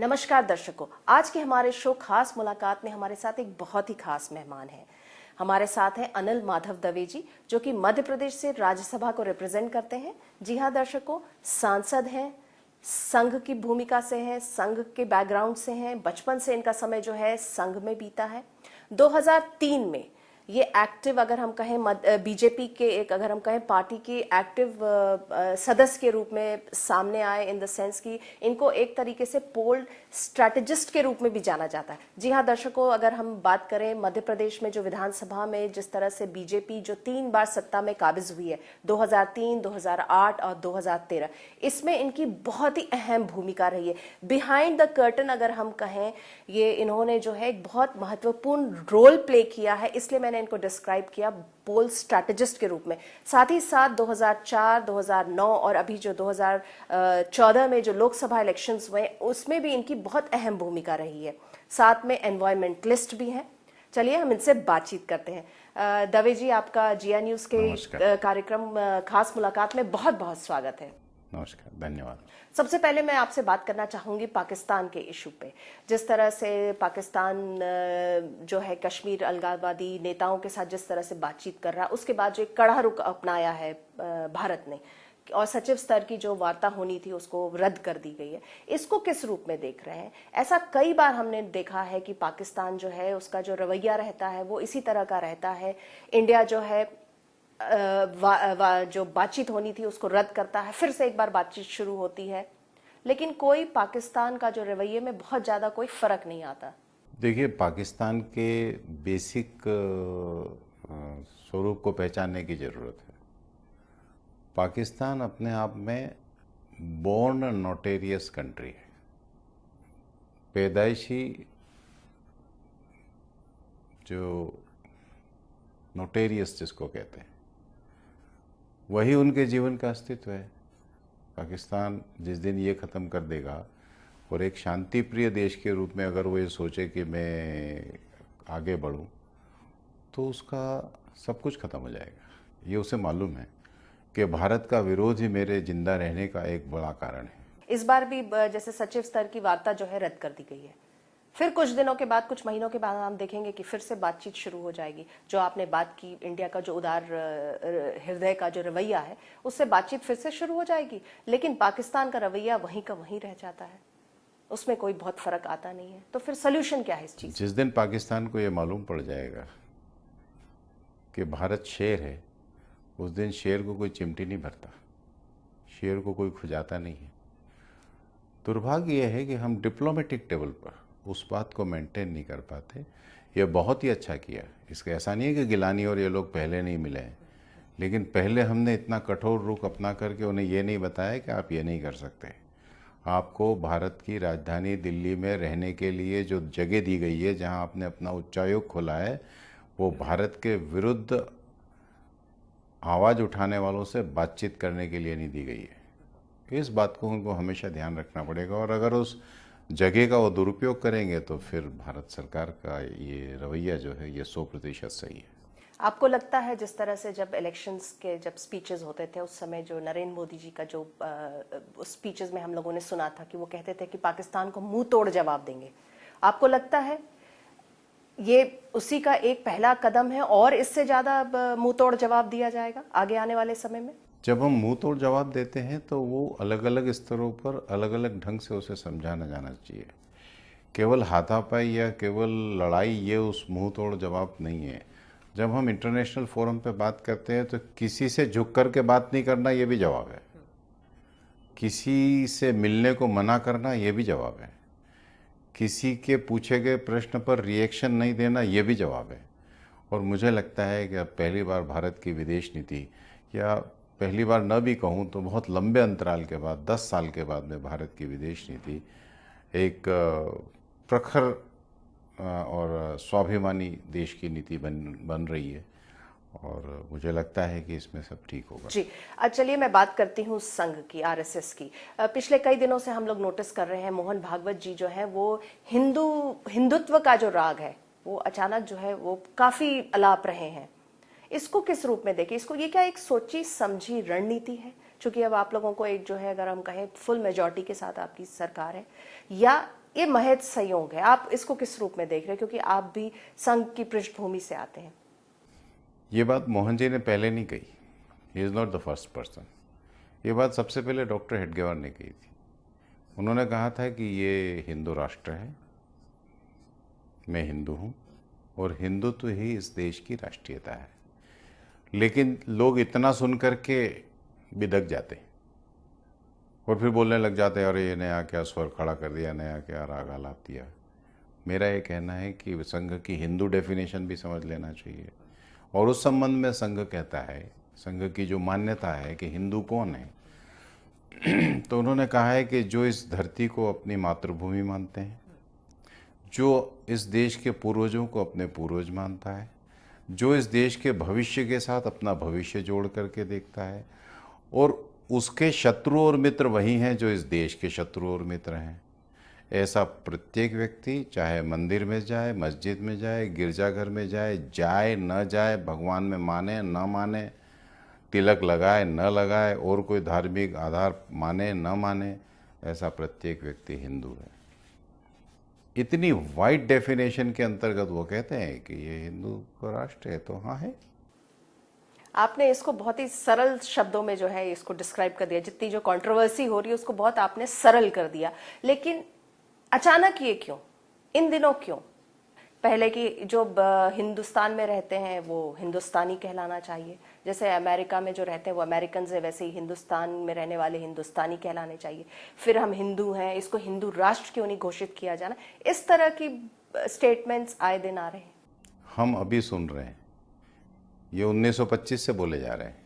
नमस्कार दर्शकों, आज के हमारे शो खास मुलाकात में हमारे साथ एक बहुत ही खास मेहमान है। हमारे साथ हैं अनिल माधव दवे जी, जो कि मध्य प्रदेश से राज्यसभा को रिप्रेजेंट करते हैं। जी हाँ दर्शकों, सांसद हैं, संघ की भूमिका से हैं, संघ के बैकग्राउंड से हैं, बचपन से इनका समय जो है संघ में बीता है। 2003 में ये एक्टिव, अगर हम कहें बीजेपी के एक, अगर हम कहें पार्टी की एक्टिव सदस्य के रूप में सामने आए, इन द सेंस कि इनको एक तरीके से पोल स्ट्रैटेजिस्ट के रूप में भी जाना जाता है। जी हाँ दर्शकों, अगर हम बात करें मध्य प्रदेश में जो विधानसभा में जिस तरह से बीजेपी जो 3 बार सत्ता में काबिज हुई है, 2003, 2008 और 2013, इसमें इनकी बहुत ही अहम भूमिका रही है। बिहाइंड द कर्टन अगर हम कहें, ये इन्होंने जो है एक बहुत महत्वपूर्ण रोल प्ले किया है, इसलिए मैंने इनको डिस्क्राइब किया पोल स्ट्रैटेजिस्ट के रूप में। साथ ही साथ 2004, 2009 और अभी जो 2014 में जो लोकसभा इलेक्शंस हुए, उसमें भी इनकी बहुत अहम भूमिका रही है। साथ में एनवायरमेंटलिस्ट भी हैं। चलिए हम इनसे बातचीत करते हैं। दवे जी, आपका जिया न्यूज के कार्यक्रम खास मुलाकात में बहुत बहुत स्वागत है। नमस्कार, धन्यवाद। सबसे पहले मैं आपसे बात करना चाहूंगी पाकिस्तान के इशू पे। जिस तरह से पाकिस्तान जो है कश्मीर अलगाववादी नेताओं के साथ जिस तरह से बातचीत कर रहा है, उसके बाद जो एक कड़ा रुख अपनाया है भारत ने, और सचिव स्तर की जो वार्ता होनी थी उसको रद्द कर दी गई है, इसको किस रूप में देख रहे हैं? ऐसा कई बार हमने देखा है कि पाकिस्तान जो है उसका जो रवैया रहता है वो इसी तरह का रहता है। इंडिया जो है जो बातचीत होनी थी उसको रद्द करता है, फिर से एक बार बातचीत शुरू होती है, लेकिन कोई पाकिस्तान का जो रवैये में बहुत ज़्यादा कोई फर्क नहीं आता। देखिए, पाकिस्तान के बेसिक स्वरूप को पहचानने की ज़रूरत है। पाकिस्तान अपने आप में बोर्न नोटेरियस कंट्री है। पैदाइशी जो नोटेरियस जिसको कहते हैं, वही उनके जीवन का अस्तित्व है। पाकिस्तान जिस दिन ये ख़त्म कर देगा और एक शांति प्रिय देश के रूप में अगर वो ये सोचे कि मैं आगे बढ़ूं, तो उसका सब कुछ ख़त्म हो जाएगा। ये उसे मालूम है कि भारत का विरोध ही मेरे जिंदा रहने का एक बड़ा कारण है। इस बार भी जैसे सचिव स्तर की वार्ता जो है रद्द कर दी गई है, फिर कुछ दिनों के बाद, कुछ महीनों के बाद हम देखेंगे कि फिर से बातचीत शुरू हो जाएगी। जो आपने बात की, इंडिया का जो उदार हृदय का जो रवैया है, उससे बातचीत फिर से शुरू हो जाएगी, लेकिन पाकिस्तान का रवैया वहीं का वहीं रह जाता है, उसमें कोई बहुत फर्क आता नहीं है। तो फिर सोल्यूशन क्या है इस चीज? जिस दिन पाकिस्तान को ये मालूम पड़ जाएगा कि भारत शेर है, उस दिन शेर को कोई चिमटी नहीं भरता, शेर को कोई खुजाता नहीं है। दुर्भाग्य यह है कि हम डिप्लोमेटिक टेबल पर उस बात को मेंटेन नहीं कर पाते। ये बहुत ही अच्छा किया, इसका ऐसा नहीं है कि गिलानी और ये लोग पहले नहीं मिले हैं, लेकिन पहले हमने इतना कठोर रुख अपना करके उन्हें ये नहीं बताया कि आप ये नहीं कर सकते। आपको भारत की राजधानी दिल्ली में रहने के लिए जो जगह दी गई है, जहां आपने अपना उच्चायोग खोला है, वो भारत के विरुद्ध आवाज़ उठाने वालों से बातचीत करने के लिए नहीं दी गई है। इस बात को उनको हमेशा ध्यान रखना पड़ेगा, और अगर उस जगह का वो दुरुपयोग करेंगे तो फिर भारत सरकार का ये रवैया जो है ये 100% सही है। आपको लगता है जिस तरह से जब इलेक्शंस के जब स्पीचेस होते थे, उस समय जो नरेंद्र मोदी जी का जो उस स्पीचेस में हम लोगों ने सुना था कि वो कहते थे कि पाकिस्तान को मुंह तोड़ जवाब देंगे, आपको लगता है ये उसी का एक पहला कदम है और इससे ज़्यादा मुंह तोड़ जवाब दिया जाएगा आगे आने वाले समय में? जब हम मुंह तोड़ जवाब देते हैं तो वो अलग अलग स्तरों पर अलग अलग ढंग से उसे समझाना जाना चाहिए। केवल हाथापाई या केवल लड़ाई ये उस मुंह तोड़ जवाब नहीं है। जब हम इंटरनेशनल फोरम पे बात करते हैं तो किसी से झुक कर के बात नहीं करना ये भी जवाब है, किसी से मिलने को मना करना ये भी जवाब है, किसी के पूछे गए प्रश्न पर रिएक्शन नहीं देना ये भी जवाब है। और मुझे लगता है कि अब पहली बार भारत की विदेश नीति, या पहली बार न भी कहूँ तो बहुत लंबे अंतराल के बाद, 10 साल के बाद में भारत की विदेश नीति एक प्रखर और स्वाभिमानी देश की नीति बन रही है, और मुझे लगता है कि इसमें सब ठीक होगा। जी, चलिए मैं बात करती हूँ संघ की, आरएसएस की। पिछले कई दिनों से हम लोग नोटिस कर रहे हैं मोहन भागवत जी जो है वो हिंदुत्व का जो राग है वो अचानक जो है वो काफी अलाप रहे हैं। इसको किस रूप में देखें? इसको ये क्या एक सोची समझी रणनीति है? क्योंकि अब आप लोगों को एक जो है, अगर हम कहें फुल मेजॉरिटी के साथ आपकी सरकार है, या ये महज संयोग है, आप इसको किस रूप में देख रहे हैं, क्योंकि आप भी संघ की पृष्ठभूमि से आते हैं? ये बात मोहन जी ने पहले नहीं कही, he is not the first person. ये बात सबसे पहले डॉक्टर हेडगेवार ने कही थी। उन्होंने कहा था कि ये हिंदू राष्ट्र है, मैं हिंदू हूँ और हिंदुत्व ही इस देश की राष्ट्रीयता है। लेकिन लोग इतना सुन करके बिदक जाते और फिर बोलने लग जाते हैं, अरे ये नया क्या स्वर खड़ा कर दिया, नया क्या राग आलाप दिया। मेरा ये कहना है कि संघ की हिंदू डेफिनेशन भी समझ लेना चाहिए। और उस संबंध में संघ कहता है, संघ की जो मान्यता है कि हिंदू कौन है, तो उन्होंने कहा है कि जो इस धरती को अपनी मातृभूमि मानते हैं, जो इस देश के पूर्वजों को अपने पूर्वज मानता है, जो इस देश के भविष्य के साथ अपना भविष्य जोड़ करके देखता है, और उसके शत्रु और मित्र वही हैं जो इस देश के शत्रु और मित्र हैं। ऐसा प्रत्येक व्यक्ति चाहे मंदिर में जाए, मस्जिद में जाए, गिरजाघर में जाए, जाए न जाए, भगवान में माने न माने, तिलक लगाए न लगाए, और कोई धार्मिक आधार माने न माने, ऐसा प्रत्येक व्यक्ति हिंदू है। इतनी वाइड डेफिनेशन के अंतर्गत वो कहते हैं कि ये हिंदू का राष्ट्र है, तो हाँ है। आपने इसको बहुत ही सरल शब्दों में जो है इसको डिस्क्राइब कर दिया, जितनी जो कंट्रोवर्सी हो रही है उसको बहुत आपने सरल कर दिया। लेकिन अचानक ये क्यों, इन दिनों क्यों? पहले की जो हिंदुस्तान में रहते हैं वो हिंदुस्तानी कहलाना चाहिए, जैसे अमेरिका में जो रहते हैं वो अमेरिकन है, वैसे ही हिंदुस्तान में रहने वाले हिंदुस्तानी कहलाने चाहिए। फिर हम हिंदू हैं, इसको हिंदू राष्ट्र क्यों नहीं घोषित किया जाना? इस तरह की स्टेटमेंट्स आए दिन आ रहे हैं। हम अभी सुन रहे हैं, ये 1925 से बोले जा रहे हैं,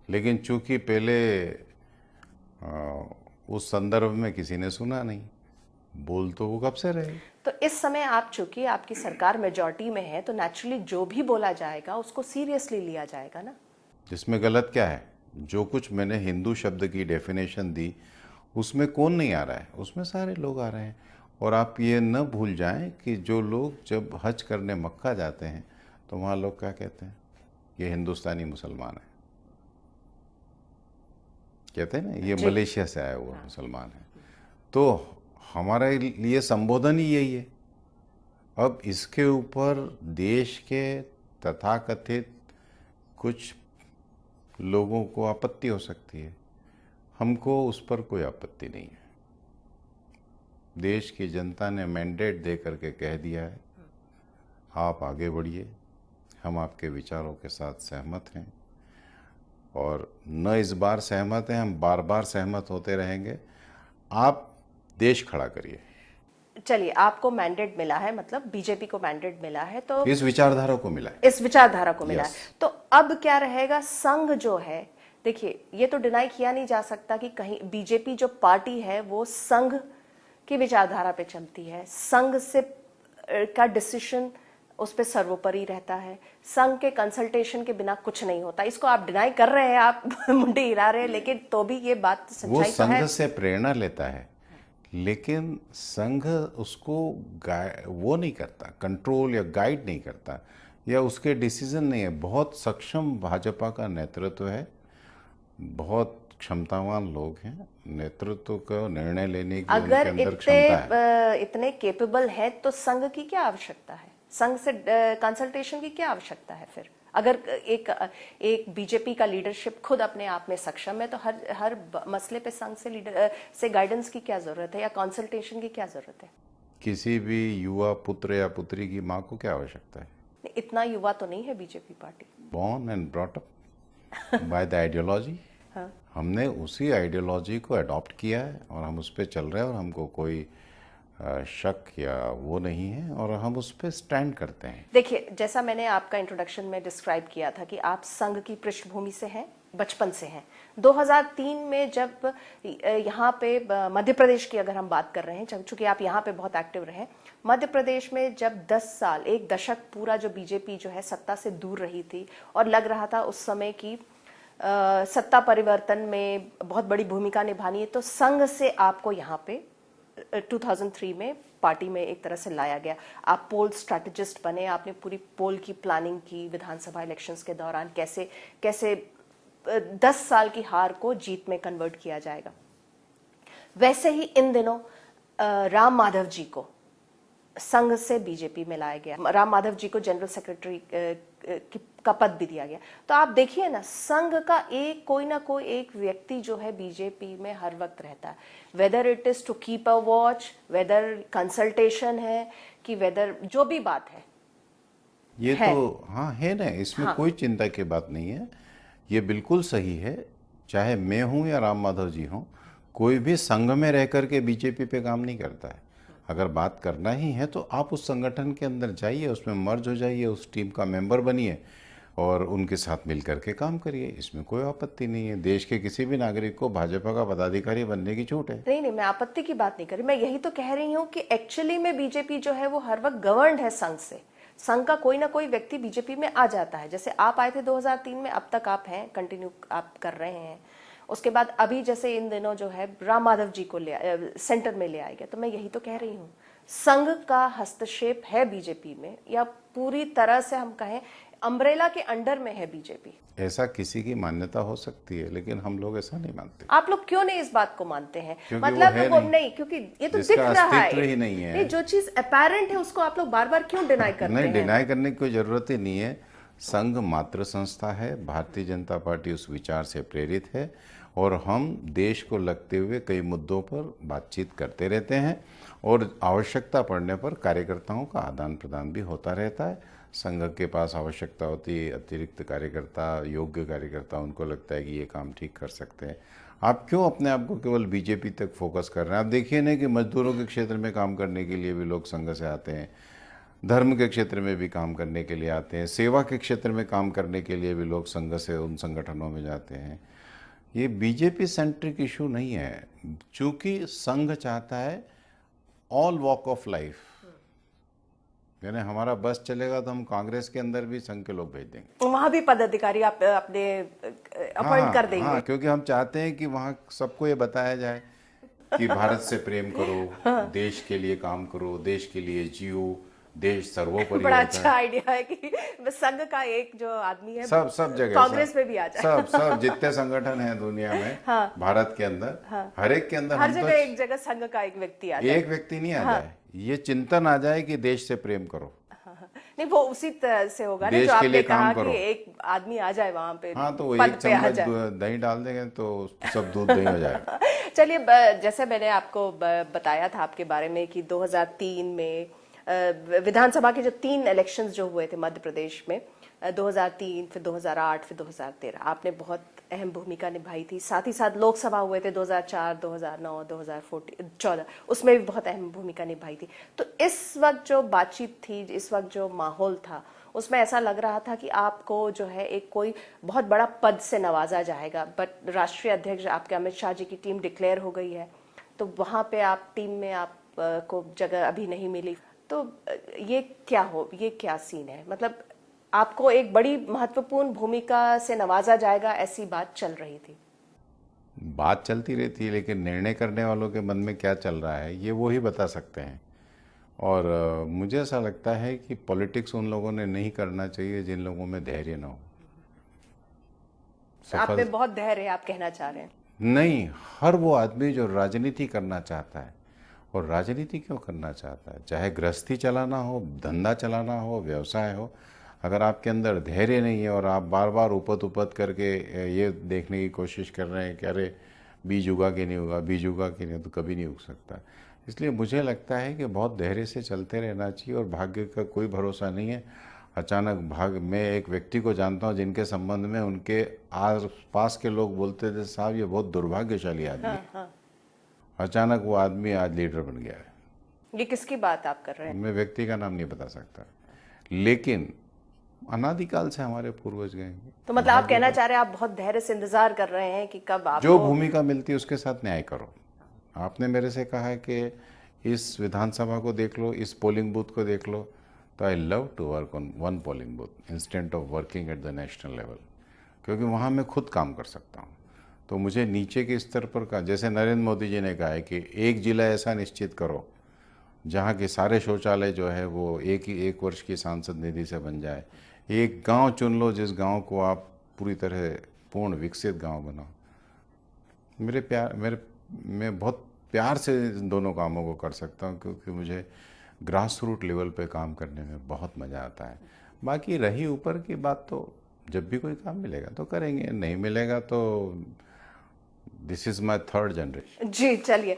लेकिन चूंकि पहले उस संदर्भ में किसी ने सुना नहीं, बोल तो वो कब से रहे। तो इस समय आप चूंकि आपकी सरकार मेजॉरिटी में है, तो नेचुरली जो भी बोला जाएगा उसको सीरियसली लिया जाएगा ना। जिसमें गलत क्या है? जो कुछ मैंने हिंदू शब्द की डेफिनेशन दी उसमें कौन नहीं आ रहा है? उसमें सारे लोग आ रहे हैं। और आप ये न भूल जाएं कि जो लोग जब हज करने मक्का जाते हैं तो वहाँ लोग क्या कहते हैं? ये हिंदुस्तानी मुसलमान है, कहते हैं ना, ये मलेशिया से आया हुआ मुसलमान है। तो हमारे लिए संबोधन ही यही है। अब इसके ऊपर देश के तथाकथित कुछ लोगों को आपत्ति हो सकती है, हमको उस पर कोई आपत्ति नहीं है। देश की जनता ने मैंडेट दे करके कह दिया है, आप आगे बढ़िए, हम आपके विचारों के साथ सहमत हैं, और न इस बार सहमत हैं, हम बार बार सहमत होते रहेंगे। आप देश खड़ा करिए। चलिए, आपको मैंडेट मिला है, मतलब बीजेपी को मैंडेट मिला है, तो इस विचारधारा को मिला है, इस विचारधारा को मिला है, Yes. तो अब क्या रहेगा? संघ जो है, देखिए ये तो डिनाई किया नहीं जा सकता कि कहीं बीजेपी जो पार्टी है वो संघ की विचारधारा पे चलती है, संघ से का डिसीजन उस पर सर्वोपरि रहता है, संघ के कंसल्टेशन के बिना कुछ नहीं होता। इसको आप डिनाई कर रहे हैं, आप मुंडी हिला रहे हैं, लेकिन तो भी ये बात सच्चाई वो तो संघ है। से प्रेरणा लेता है, लेकिन संघ उसको वो नहीं करता, कंट्रोल या गाइड नहीं करता, या उसके डिसीजन नहीं है। बहुत सक्षम भाजपा का नेतृत्व है, बहुत क्षमतावान लोग हैं, नेतृत्व का निर्णय लेने की उनके अगर अंदर क्षमता है। इतने केपेबल है तो संघ की क्या आवश्यकता है? संघ से कंसल्टेशन की क्या आवश्यकता है फिर? अगर एक बीजेपी का लीडरशिप खुद अपने आप में सक्षम है, तो हर मसले पे संघ से गाइडेंस की क्या जरूरत है, या कंसल्टेशन की क्या जरूरत है? किसी भी युवा पुत्र या पुत्री की माँ को क्या आवश्यकता है? इतना युवा तो नहीं है BJP party. Born and brought up by the ideology. हाँ। हमने उसी आइडियोलॉजी को अडॉप्ट किया है और हम उस पर चल रहे हैं, और हमको कोई शक या वो नहीं है, और हम उस पर स्टैंड करते हैं। देखिए, जैसा मैंने आपका इंट्रोडक्शन में डिस्क्राइब किया था कि आप संघ की पृष्ठभूमि से हैं, बचपन से हैं। 2003 में जब यहाँ पे मध्य प्रदेश की अगर हम बात कर रहे हैं, चूंकि आप यहाँ पे बहुत एक्टिव रहे, मध्य प्रदेश में जब 10 साल, एक दशक पूरा जो बीजेपी जो है सत्ता से दूर रही थी, और लग रहा था उस समय की सत्ता परिवर्तन में बहुत बड़ी भूमिका निभानी है, तो संघ से आपको यहाँ पे 2003 में पार्टी में एक तरह से लाया गया। आप पोल स्ट्रैटेजिस्ट बने, आपने पूरी पोल की प्लानिंग की विधानसभा इलेक्शंस के दौरान, कैसे 10 साल की हार को जीत में कन्वर्ट किया जाएगा। वैसे ही इन दिनों राम माधव जी को संघ से बीजेपी में लाया गया, राम माधव जी को जनरल सेक्रेटरी का पद भी दिया गया। तो आप देखिए ना, संघ का एक कोई ना कोई एक व्यक्ति जो है बीजेपी में हर वक्त रहता है, whether it is to keep a watch, weather consultation है, कि वेदर जो भी बात है ये तो हाँ है ना, इसमें कोई चिंता की बात नहीं है, ये बिल्कुल सही है। चाहे मैं हूं या राम माधव जी हों, कोई भी संघ में रह करके बीजेपी पे काम नहीं करता है। अगर बात करना ही है तो आप उस संगठन के अंदर जाइए, उसमें मर्ज हो जाइए, उस टीम का मेंबर बनिए और उनके साथ मिल करके काम करिए, इसमें कोई आपत्ति नहीं है। देश के किसी भी नागरिक को भाजपा का पदाधिकारी बनने की छूट है। नहीं, मैं आपत्ति की बात नहीं कर रही, मैं यही तो कह रही हूँ कि एक्चुअली में बीजेपी जो है वो हर वक्त गवर्नड है संघ से। संघ का कोई ना कोई व्यक्ति बीजेपी में आ जाता है, जैसे आप आए थे 2003 में, अब तक आप हैं, कंटिन्यू आप कर रहे हैं। उसके बाद अभी जैसे इन दिनों जो है राम माधव जी को सेंटर में ले आएगा। तो मैं यही तो कह रही हूँ, संघ का हस्तक्षेप है बीजेपी में, या पूरी तरह से हम कहें अम्ब्रेला के अंडर में है बीजेपी। ऐसा किसी की मान्यता हो सकती है, लेकिन हम लोग ऐसा नहीं मानते। आप लोग क्यों नहीं इस बात को मानते हैं? मतलब वो नहीं, क्योंकि ये तो दिख रहा है, ही नहीं है। नहीं, जो चीज अपैरेंट है उसको आप लोग बार बार क्यों डिनाई करते हैं? नहीं, डिनाई करने की कोई जरूरत ही नहीं है। संघ मातृ संस्था है, भारतीय जनता पार्टी उस विचार से प्रेरित है और हम देश को लगते हुए कई मुद्दों पर बातचीत करते रहते हैं और आवश्यकता पड़ने पर कार्यकर्ताओं का आदान प्रदान भी होता रहता है। संघ के पास आवश्यकता होती है अतिरिक्त कार्यकर्ता, योग्य कार्यकर्ता, उनको लगता है कि ये काम ठीक कर सकते हैं। आप क्यों अपने आप को केवल बीजेपी तक फोकस कर रहे हैं? आप देखिए ना कि मजदूरों के क्षेत्र में काम करने के लिए भी लोग संघ से आते हैं, धर्म के क्षेत्र में भी काम करने के लिए आते हैं, सेवा के क्षेत्र में काम करने के लिए भी लोग संघ से उन संगठनों में जाते हैं। ये बीजेपी सेंट्रिक इशू नहीं है, चूंकि संघ चाहता है ऑल वॉक ऑफ लाइफ, यानी हमारा बस चलेगा तो हम कांग्रेस के अंदर भी संघ के लोग भेज देंगे, वहां भी पदाधिकारी आप अपने अपॉइंट कर देंगे। हाँ, क्योंकि हम चाहते हैं कि वहाँ सबको ये बताया जाए कि भारत से प्रेम करो, देश के लिए काम करो, देश के लिए जियो, देश सर्वोपरि। बड़ा अच्छा आइडिया है कि संघ का एक जो आदमी है सब जगह कांग्रेस में भी आ जाए। सब जितने संगठन हैं दुनिया में, हाँ, भारत के अंदर, हाँ, हर एक के अंदर, हर जगह एक जगह संघ का एक व्यक्ति आ जाए। एक व्यक्ति नहीं आ जाए, ये चिंतन आ जाए कि देश से प्रेम करो। नहीं, वो उसी तरह से होगा ना जो आपने कहा कि एक आदमी आ जाए वहां पे, हाँ, तो वो एक चम्मच दही डाल देंगे तो सब दूध दही हो जाएगा। चलिए, जैसे मैंने आपको बताया था आपके बारे में कि 2003 में विधानसभा के जो 3 इलेक्शंस जो हुए थे मध्य प्रदेश में, 2003, फिर 2008, फिर 2013, आपने बहुत अहम भूमिका निभाई थी। साथ ही साथ लोकसभा हुए थे 2004, 2009, 2014, उसमें भी बहुत अहम भूमिका निभाई थी। तो इस वक्त जो बातचीत थी, इस वक्त जो माहौल था, उसमें ऐसा लग रहा था कि आपको जो है एक कोई बहुत बड़ा पद से नवाजा जाएगा, बट राष्ट्रीय अध्यक्ष आपके अमित शाह जी की टीम डिक्लेयर हो गई है, तो वहां पे आप टीम में आपको जगह अभी नहीं मिली। तो ये क्या सीन है? मतलब आपको एक बड़ी महत्वपूर्ण भूमिका से नवाजा जाएगा, ऐसी बात चल रही थी। बात चलती रहती है, लेकिन निर्णय करने वालों के मन में क्या चल रहा है ये वो ही बता सकते हैं। और मुझे ऐसा लगता है कि पॉलिटिक्स उन लोगों ने नहीं करना चाहिए जिन लोगों में धैर्य ना हो। आप में बहुत धैर्य है, आप कहना चाह रहे हैं? नहीं, हर वो आदमी जो राजनीति करना चाहता है, और राजनीति क्यों करना चाहता है, चाहे गृहस्थी चलाना हो, धंधा चलाना हो, व्यवसाय हो, अगर आपके अंदर धैर्य नहीं है और आप बार बार उपत करके ये देखने की कोशिश कर रहे हैं कि अरे बीज उगा कि नहीं उगा, बीज उगा कि नहीं, तो कभी नहीं उग सकता। इसलिए मुझे लगता है कि बहुत धैर्य से चलते रहना चाहिए, और भाग्य का कोई भरोसा नहीं है। अचानक मैं एक व्यक्ति को जानता हूँ जिनके संबंध में उनके आस पास के लोग बोलते थे साहब ये बहुत दुर्भाग्यशाली आदमी है। हाँ। अचानक वो आदमी आज लीडर बन गया है। ये किसकी बात आप कर रहे हैं? मैं व्यक्ति का नाम नहीं बता सकता, लेकिन अनादिकाल से हमारे पूर्वज गए। तो मतलब आप कहना चाह रहे हैं आप बहुत धैर्य से इंतजार कर रहे हैं कि कब आप जो भूमिका मिलती है उसके साथ न्याय करो। आपने मेरे से कहा है कि इस विधानसभा को देख लो, इस पोलिंग बूथ को देख लो, तो I love to work on one polling booth instant of working at the national level, क्योंकि वहाँ मैं खुद काम कर सकता हूँ। तो मुझे नीचे के स्तर पर का, जैसे नरेंद्र मोदी जी ने कहा है कि एक जिला ऐसा निश्चित करो जहाँ के सारे शौचालय जो है वो एक वर्ष की सांसद निधि से बन जाए। एक गांव चुन लो जिस गांव को आप पूरी तरह पूर्ण विकसित गांव बनाओ। मैं बहुत प्यार से इन दोनों कामों को कर सकता हूँ, क्योंकि मुझे ग्रास रूट लेवल पे काम करने में बहुत मज़ा आता है। बाकी रही ऊपर की बात, तो जब भी कोई काम मिलेगा तो करेंगे, नहीं मिलेगा तो this is my third generation. जी चलिए,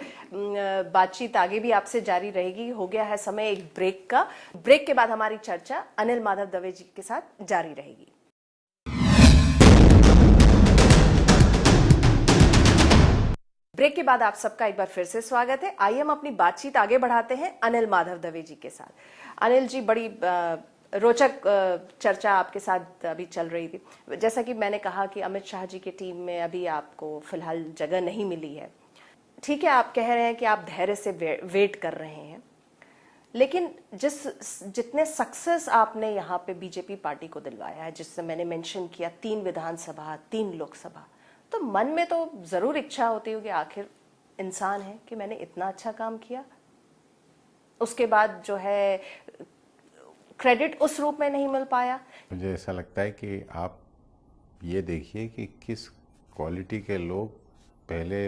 बातचीत आगे भी आपसे जारी रहेगी। हो गया है समय एक ब्रेक का। ब्रेक के बाद हमारी चर्चा अनिल माधव दवे जी के साथ जारी रहेगी। ब्रेक के बाद आप सबका एक बार फिर से स्वागत है। आइए हम अपनी बातचीत आगे बढ़ाते हैं अनिल माधव दवे जी के साथ। अनिल जी, बड़ी रोचक चर्चा आपके साथ अभी चल रही थी। जैसा कि मैंने कहा कि अमित शाह जी की टीम में अभी आपको फिलहाल जगह नहीं मिली है। ठीक है, आप कह रहे हैं कि आप धैर्य से वेट कर रहे हैं, लेकिन जितने सक्सेस आपने यहाँ पे बीजेपी पार्टी को दिलवाया है, जिससे मैंने मेंशन किया 3 विधानसभा 3 लोकसभा, तो मन में तो जरूर इच्छा होती होगी, आखिर इंसान है, कि मैंने इतना अच्छा काम किया। उसके बाद जो है क्रेडिट उस रूप में नहीं मिल पाया। मुझे ऐसा लगता है कि आप ये देखिए कि किस क्वालिटी के लोग पहले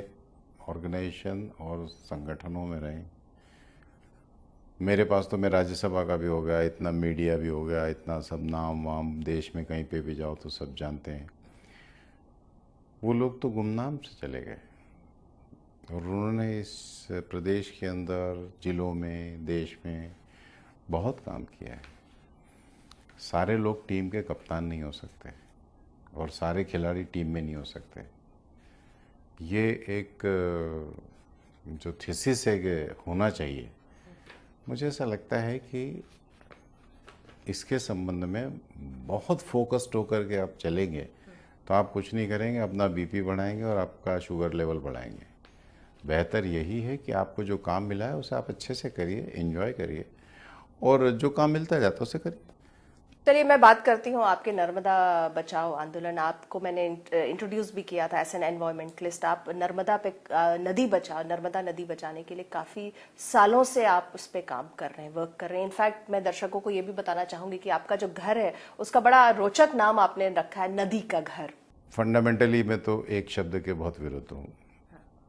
ऑर्गेनाइजेशन और संगठनों में रहे। मेरे पास तो मैं राज्यसभा का भी हो गया, इतना मीडिया भी हो गया, इतना सब नाम वाम, देश में कहीं पे भी जाओ तो सब जानते हैं। वो लोग तो गुमनाम से चले गए और उन्होंने इस प्रदेश के अंदर, जिलों में, देश में बहुत काम किया है। सारे लोग टीम के कप्तान नहीं हो सकते और सारे खिलाड़ी टीम में नहीं हो सकते। ये एक जो थीसिस है कि होना चाहिए, मुझे ऐसा लगता है कि इसके संबंध में बहुत फोकस्ड होकर के आप चलेंगे तो आप कुछ नहीं करेंगे, अपना बीपी बढ़ाएंगे और आपका शुगर लेवल बढ़ाएंगे। बेहतर यही है कि आपको जो काम मिला है उसे आप अच्छे से करिए, एंजॉय करिए, और जो काम मिलता जाता है उसे करिए। चलिए, मैं बात करती हूँ आपके नर्मदा बचाओ आंदोलन। आपको मैंने इंट्रोड्यूस भी किया था एज एन एनवायरमेंटलिस्ट। आप नर्मदा पे नर्मदा नदी बचाने के लिए काफ़ी सालों से आप उस पर काम कर रहे हैं, वर्क कर रहे हैं। इनफैक्ट मैं दर्शकों को ये भी बताना चाहूँगी कि आपका जो घर है उसका बड़ा रोचक नाम आपने रखा है, नदी का घर। फंडामेंटली मैं तो एक शब्द के बहुत विरुद्ध हूँ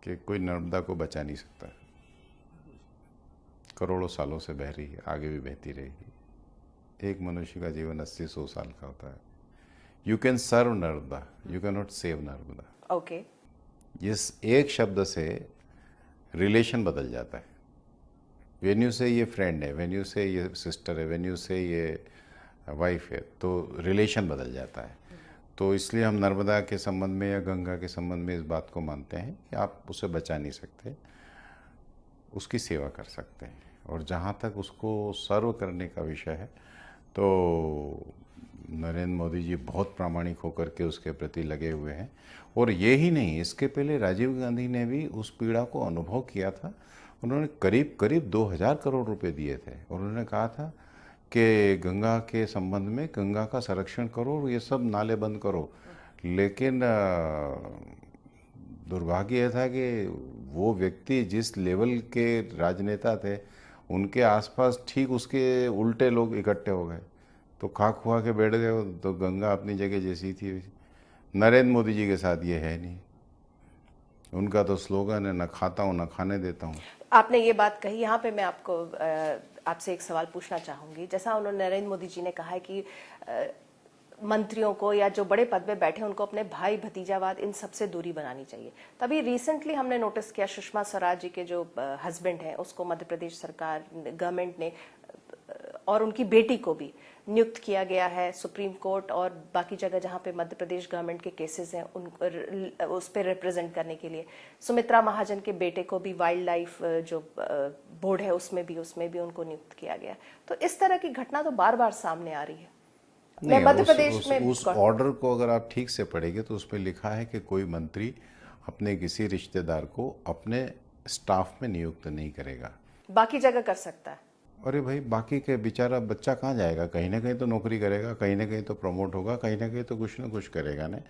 कि कोई नर्मदा को बचा नहीं सकता। करोड़ों सालों से बह रही है, आगे भी बहती रहेगी। एक मनुष्य का जीवन 80-100 साल का होता है। You can serve Narmada, you can not save Narmada. Okay. इस एक शब्द से रिलेशन बदल जाता है। वेन यू से ये फ्रेंड है, वेन यू से ये सिस्टर है, वेन यू से ये वाइफ है, तो रिलेशन बदल जाता है। तो इसलिए हम नर्मदा के संबंध में या गंगा के संबंध में इस बात को मानते हैं कि आप उसे बचा नहीं सकते, उसकी सेवा कर सकते हैं। और जहाँ तक उसको सर्व करने का विषय है, तो नरेंद्र मोदी जी बहुत प्रामाणिक होकर के उसके प्रति लगे हुए हैं। और ये ही नहीं, इसके पहले राजीव गांधी ने भी उस पीड़ा को अनुभव किया था। उन्होंने करीब करीब 2000 करोड़ रुपए दिए थे और उन्होंने कहा था कि गंगा के संबंध में गंगा का संरक्षण करो और ये सब नाले बंद करो। लेकिन दुर्भाग्य यह था कि वो व्यक्ति जिस लेवल के राजनेता थे, उनके आसपास ठीक उसके उल्टे लोग इकट्ठे हो गए, तो खाक खुआ के बैठ गए। तो गंगा अपनी जगह जैसी थी वैसी। नरेंद्र मोदी जी के साथ ये है नहीं। उनका तो स्लोगन है, न खाता हूँ न खाने देता हूँ। आपने ये बात कही, यहाँ पे मैं आपसे एक सवाल पूछना चाहूंगी। जैसा उन्होंने, नरेंद्र मोदी जी ने कहा है कि मंत्रियों को या जो बड़े पद पे बैठे उनको अपने भाई भतीजावाद इन सबसे दूरी बनानी चाहिए। तभी रिसेंटली हमने नोटिस किया सुषमा स्वराज जी के जो हस्बैंड हैं उसको मध्य प्रदेश सरकार गवर्नमेंट ने और उनकी बेटी को भी नियुक्त किया गया है सुप्रीम कोर्ट और बाकी जगह जहां पे मध्य प्रदेश गवर्नमेंट के केसेस हैं उन उस पर रिप्रेजेंट करने के लिए। सुमित्रा महाजन के बेटे को भी वाइल्ड लाइफ जो बोर्ड है उसमें भी उनको नियुक्त किया गया। तो इस तरह की घटना तो बार बार सामने आ रही है। नहीं, मध्य प्रदेश में उस ऑर्डर को अगर आप ठीक से पढ़ेंगे तो उसमें लिखा है कि कोई मंत्री अपने किसी रिश्तेदार को अपने स्टाफ में नियुक्त नहीं करेगा, बाकी जगह कर सकता है। अरे भाई, बाकी के बेचारा बच्चा कहाँ जाएगा? कहीं ना कहीं तो नौकरी करेगा, कहीं ना कहीं तो प्रमोट होगा, कहीं ना कहीं तो कुछ ना कुछ करेगा ना।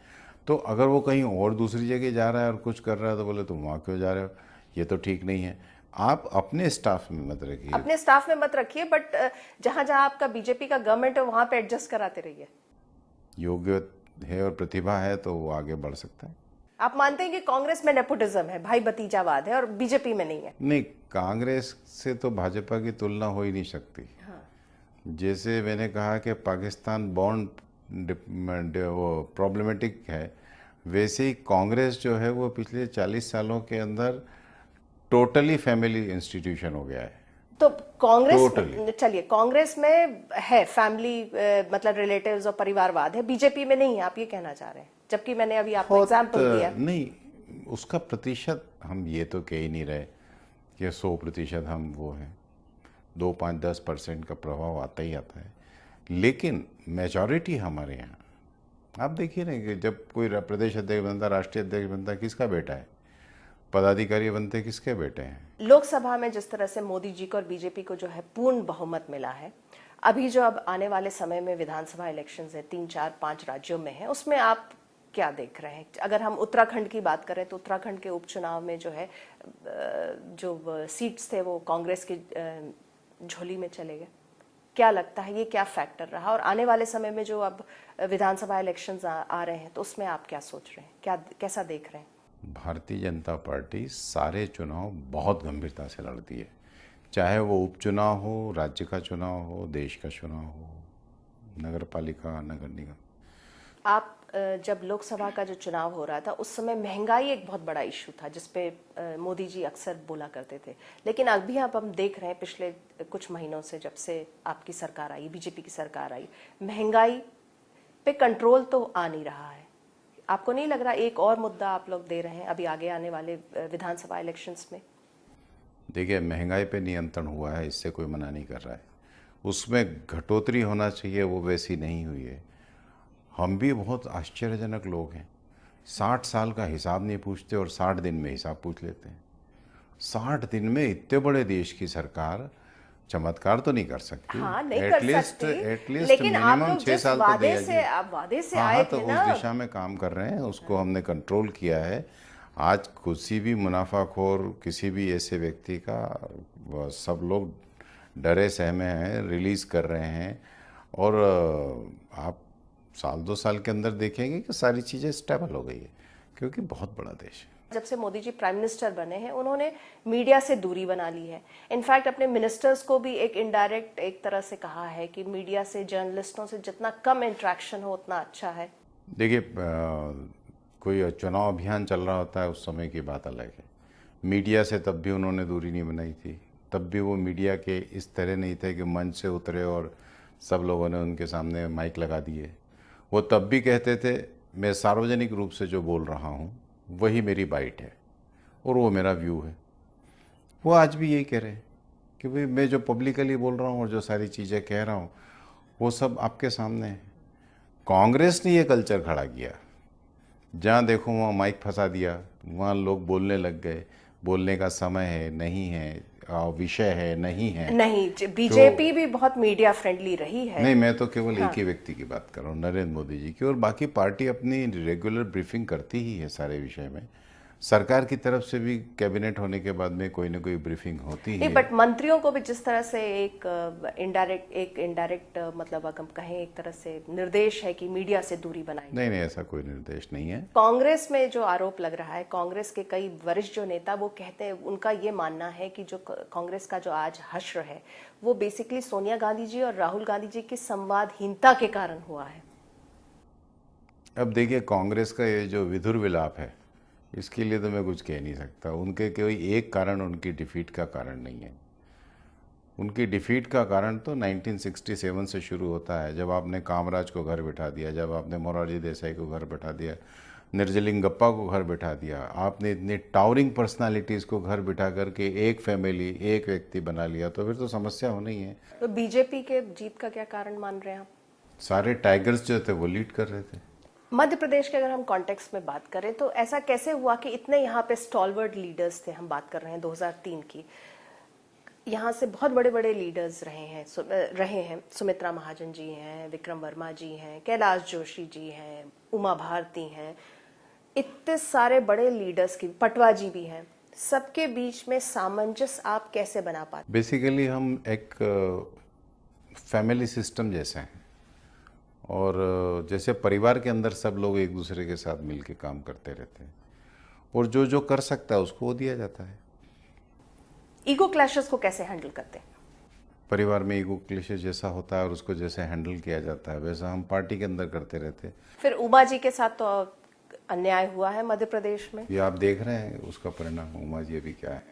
तो अगर वो कहीं और दूसरी जगह जा रहा है और कुछ कर रहा है तो बोले तुम वहाँ क्यों जा रहे हो? ये तो ठीक नहीं है। आप अपने स्टाफ में मत रखिए, अपने स्टाफ में मत रखिए, बट जहां जहां आपका बीजेपी का गवर्नमेंट है वहां पे एडजस्ट कराते रहिए। योग्य है और प्रतिभा है तो वो आगे बढ़ सकता है। आप मानते हैं कि कांग्रेस में नेपोटिज्म है, भाई भतीजावाद है, और बीजेपी में नहीं है? नहीं, कांग्रेस से तो भाजपा की तुलना हो ही नहीं सकती। हाँ। जैसे मैंने कहा कि पाकिस्तान बॉन्ड वो प्रॉब्लमेटिक है, वैसे ही कांग्रेस जो है वो पिछले 40 सालों के अंदर टोटली फैमिली इंस्टीट्यूशन हो गया है। तो कांग्रेस Totally. चलिए, कांग्रेस में है फैमिली मतलब रिलेटिव्स और परिवारवाद है, बीजेपी में नहीं है, आप ये कहना चाह रहे हैं? जबकि मैंने अभी आपको एग्जांपल दिया। नहीं, उसका प्रतिशत हम ये तो कह ही नहीं रहे कि 100% हम वो हैं। 2, 5, 10% का प्रभाव आता ही आता है, लेकिन मेजॉरिटी हमारे यहाँ। आप देखिए ना कि जब कोई प्रदेश अध्यक्ष बनता, राष्ट्रीय अध्यक्ष बनता, किसका बेटा है? पदाधिकारी बनते किसके बेटे हैं? लोकसभा में जिस तरह से मोदी जी को और बीजेपी को जो है पूर्ण बहुमत मिला है, अभी जो अब आने वाले समय में विधानसभा इलेक्शंस है 3, 4, 5 राज्यों में है, उसमें आप क्या देख रहे हैं? अगर हम उत्तराखंड की बात करें तो उत्तराखंड के उपचुनाव में जो है जो सीट्स थे वो कांग्रेस की झोली में चले गए। क्या लगता है ये क्या फैक्टर रहा? और आने वाले समय में जो अब विधानसभा इलेक्शंस आ रहे हैं तो उसमें आप क्या सोच रहे हैं, क्या कैसा देख रहे हैं? भारतीय जनता पार्टी सारे चुनाव बहुत गंभीरता से लड़ती है, चाहे वो उपचुनाव हो, राज्य का चुनाव हो, देश का चुनाव हो, नगर पालिका, नगर निगम। आप जब लोकसभा का जो चुनाव हो रहा था उस समय महंगाई एक बहुत बड़ा इशू था जिसपे मोदी जी अक्सर बोला करते थे, लेकिन अभी अब हम देख रहे हैं पिछले कुछ महीनों से जब से आपकी सरकार आई, बीजेपी की सरकार आई, महंगाई पे कंट्रोल तो आ नहीं रहा है। आपको नहीं लग रहा एक और मुद्दा आप लोग दे रहे हैं अभी आगे आने वाले विधानसभा इलेक्शंस में? देखिए, महंगाई पे नियंत्रण हुआ है, इससे कोई मना नहीं कर रहा है। उसमें घटोतरी होना चाहिए, वो वैसी नहीं हुई है। हम भी बहुत आश्चर्यजनक लोग हैं, 60 साल का हिसाब नहीं पूछते और 60 दिन में हिसाब पूछ लेते हैं। 60 दिन में इतने बड़े देश की सरकार चमत्कार तो नहीं कर सकती। हाँ, नहीं कर सकती, एटलीस्ट लेकिन आप मिनिमम लोग 6 जिस साल तो वादे देगी। से आप वादे से हाँ, आए तो थे उस ना, दिशा में काम कर रहे हैं, उसको हमने कंट्रोल किया है। आज किसी भी मुनाफाखोर, किसी भी ऐसे व्यक्ति का सब लोग डरे सहमे हैं, रिलीज़ कर रहे हैं। और आप 1-2 साल के अंदर देखेंगे कि सारी चीज़ें स्टेबल हो गई है, क्योंकि बहुत बड़ा देश है। जब से मोदी जी प्राइम मिनिस्टर बने हैं उन्होंने मीडिया से दूरी बना ली है। इनफैक्ट अपने मिनिस्टर्स को भी एक इनडायरेक्ट एक तरह से कहा है कि मीडिया से, जर्नलिस्टों से जितना कम इंटरेक्शन हो उतना अच्छा है। देखिए, कोई चुनाव अभियान चल रहा होता है उस समय की बात अलग है। मीडिया से तब भी उन्होंने दूरी नहीं बनाई थी, तब भी वो मीडिया के इस तरह नहीं थे कि मंच से उतरे और सब लोगों ने उनके सामने माइक लगा दिए। वो तब भी कहते थे मैं सार्वजनिक रूप से जो बोल रहा हूँ वही मेरी बाइट है और वो मेरा व्यू है। वो आज भी यही कह रहे हैं कि भाई मैं जो पब्लिकली बोल रहा हूँ और जो सारी चीज़ें कह रहा हूँ वो सब आपके सामने है। कांग्रेस ने ये कल्चर खड़ा किया, जहाँ देखो वहाँ माइक फंसा दिया, वहाँ लोग बोलने लग गए। बोलने का समय है, नहीं है, विषय है, नहीं है। नहीं, बीजेपी भी बहुत मीडिया फ्रेंडली रही है। नहीं, मैं तो केवल एक ही व्यक्ति की बात कर रहा हूँ, नरेंद्र मोदी जी की। और बाकी पार्टी अपनी रेगुलर ब्रीफिंग करती ही है सारे विषय में। सरकार की तरफ से भी कैबिनेट होने के बाद में कोई ना कोई ब्रीफिंग होती है। बट मंत्रियों को भी जिस तरह से एक इनडायरेक्ट मतलब अगर हम कहें एक तरह से निर्देश है कि मीडिया से दूरी बनाए। नहीं, ऐसा कोई निर्देश नहीं है। कांग्रेस में जो आरोप लग रहा है, कांग्रेस के कई वरिष्ठ जो नेता वो कहते हैं, उनका ये मानना है कि जो कांग्रेस का जो आज हश्र है वो बेसिकली सोनिया गांधी जी और राहुल गांधी जी की संवादहीनता के कारण हुआ है। अब देखिए, कांग्रेस का ये जो विधुर विलाप है, इसके लिए तो मैं कुछ कह नहीं सकता। उनके कोई एक कारण उनकी डिफीट का कारण नहीं है। उनकी डिफीट का कारण तो 1967 से शुरू होता है, जब आपने कामराज को घर बिठा दिया, जब आपने मोरारजी देसाई को घर बिठा दिया, निर्जलिंगप्पा को घर बिठा दिया। आपने इतनी टावरिंग पर्सनालिटीज़ को घर बिठा करके एक फैमिली, एक व्यक्ति बना लिया, तो फिर तो समस्या होनी है। तो बीजेपी के जीत का क्या कारण मान रहे हैं आप? सारे टाइगर्स जो थे वो लीड कर रहे थे। मध्य प्रदेश के अगर हम कॉन्टेक्स्ट में बात करें तो ऐसा कैसे हुआ कि इतने यहाँ पे स्टॉलवर्ड लीडर्स थे? हम बात कर रहे हैं 2003 की, यहाँ से बहुत बड़े बड़े लीडर्स रहे हैं। सुमित्रा महाजन जी हैं, विक्रम वर्मा जी हैं, कैलाश जोशी जी हैं, उमा भारती हैं, इतने सारे बड़े लीडर्स की, पटवा जी भी हैं, सबके बीच में सामंजस्य आप कैसे बना पाते? बेसिकली हम एक फैमिली सिस्टम जैसे हैं, और जैसे परिवार के अंदर सब लोग एक दूसरे के साथ मिलके काम करते रहते हैं। और जो जो कर सकता है उसको वो दिया जाता है। ईगो क्लैशेस को कैसे हैंडल करते हैं? परिवार में ईगो क्लेश जैसा होता है और उसको जैसे हैंडल किया जाता है वैसा हम पार्टी के अंदर करते रहते हैं। फिर उमा जी के साथ तो अन्याय हुआ है मध्य प्रदेश में। ये आप देख रहे हैं उसका परिणाम। उमा जी अभी क्या है?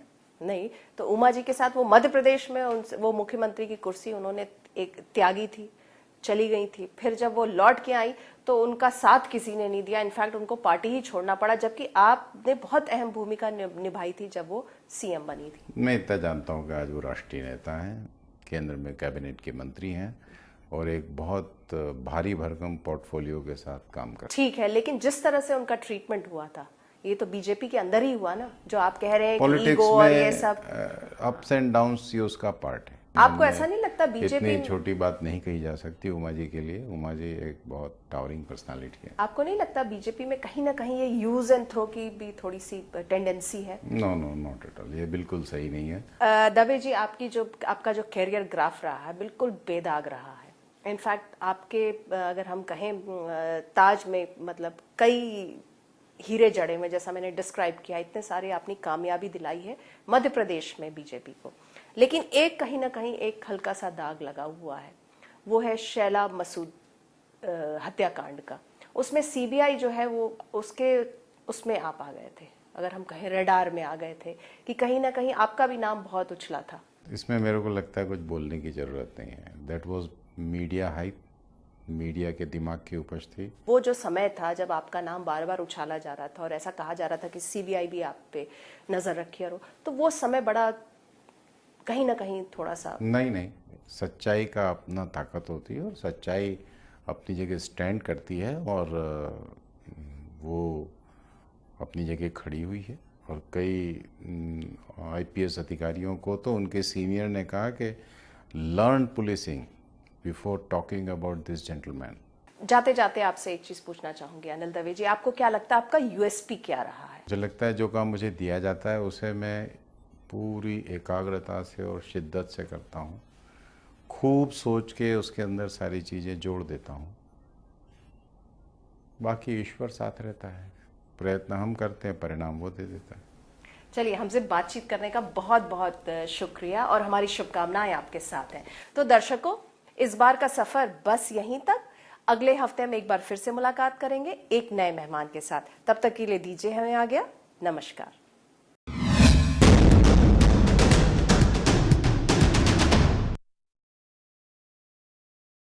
नहीं तो उमा जी के साथ वो मध्य प्रदेश में वो मुख्यमंत्री की कुर्सी उन्होंने एक त्यागी थी, चली गई थी। फिर जब वो लौट के आई तो उनका साथ किसी ने नहीं दिया, इनफैक्ट उनको पार्टी ही छोड़ना पड़ा, जबकि आपने बहुत अहम भूमिका निभाई थी जब वो सीएम बनी थी। मैं इतना जानता हूँ कि आज वो राष्ट्रीय नेता हैं, केंद्र में कैबिनेट के मंत्री हैं और एक बहुत भारी भरकम पोर्टफोलियो के साथ काम कर। ठीक है, लेकिन जिस तरह से उनका ट्रीटमेंट हुआ था ये तो बीजेपी के अंदर ही हुआ ना, जो आप कह रहे हैं कि पॉलिटिक्स ईगो और ये सब अप्स एंड डाउन्स ये उसका पार्ट है। आपको ऐसा नहीं लगता बीजेपी इतनी छोटी बात नहीं कही जा सकती उमा जी के लिए। उमा जी एक बहुत टावरिंग पर्सनालिटी है। आपको नहीं लगता बीजेपी में कहीं ना कहीं ये यूज एंड थ्रो की भी थोड़ी सी टेंडेंसी है? No no not at all, ये बिल्कुल सही नहीं है। दवे जी, आपका जो कैरियर ग्राफ रहा है बिल्कुल बेदाग रहा है। इनफैक्ट आपके अगर हम कहें ताज में मतलब कई हीरे जड़े में, जैसा मैंने डिस्क्राइब किया, इतने सारे आपने कामयाबी दिलाई है मध्य प्रदेश में बीजेपी को। लेकिन एक कहीं ना कहीं एक हल्का सा दाग लगा हुआ है, वो है शैला मसूद हत्याकांड का। उसमें सीबीआई जो है वो उसमें आप आ गए थे, अगर हम कहें रडार में आ गए थे कि कहीं ना कहीं आपका भी नाम बहुत उछला था। इसमें मेरे को लगता है कुछ बोलने की जरूरत नहीं है। That was media hype, media के दिमाग की उपज थी। वो जो समय था जब आपका नाम बार बार उछाला जा रहा था और ऐसा कहा जा रहा था कि सीबीआई भी आप पे नजर रखी हो, तो वो समय बड़ा कहीं ना कहीं थोड़ा सा नहीं, सच्चाई का अपना ताकत होती है और सच्चाई अपनी जगह स्टैंड करती है और वो अपनी जगह खड़ी हुई है। और कई आईपीएस अधिकारियों को तो उनके सीनियर ने कहा कि learn policing before talking about this gentleman. जाते जाते आपसे एक चीज पूछना चाहूंगी अनिल दवे जी, आपको क्या लगता है आपका यूएसपी क्या रहा है? मुझे लगता है जो काम मुझे दिया जाता है उसे मैं पूरी एकाग्रता से और शिद्दत से करता हूँ। खूब सोच के उसके अंदर सारी चीज़ें जोड़ देता हूँ। बाकी ईश्वर साथ रहता है। प्रयत्न हम करते हैं, परिणाम वो दे देता है। चलिए, हमसे बातचीत करने का बहुत बहुत शुक्रिया और हमारी शुभकामनाएं आपके साथ हैं। तो दर्शकों, इस बार का सफर बस यहीं तक। अगले हफ्ते हम एक बार फिर से मुलाकात करेंगे एक नए मेहमान के साथ। तब तक के लिए दीजिए हमें आज्ञा। नमस्कार।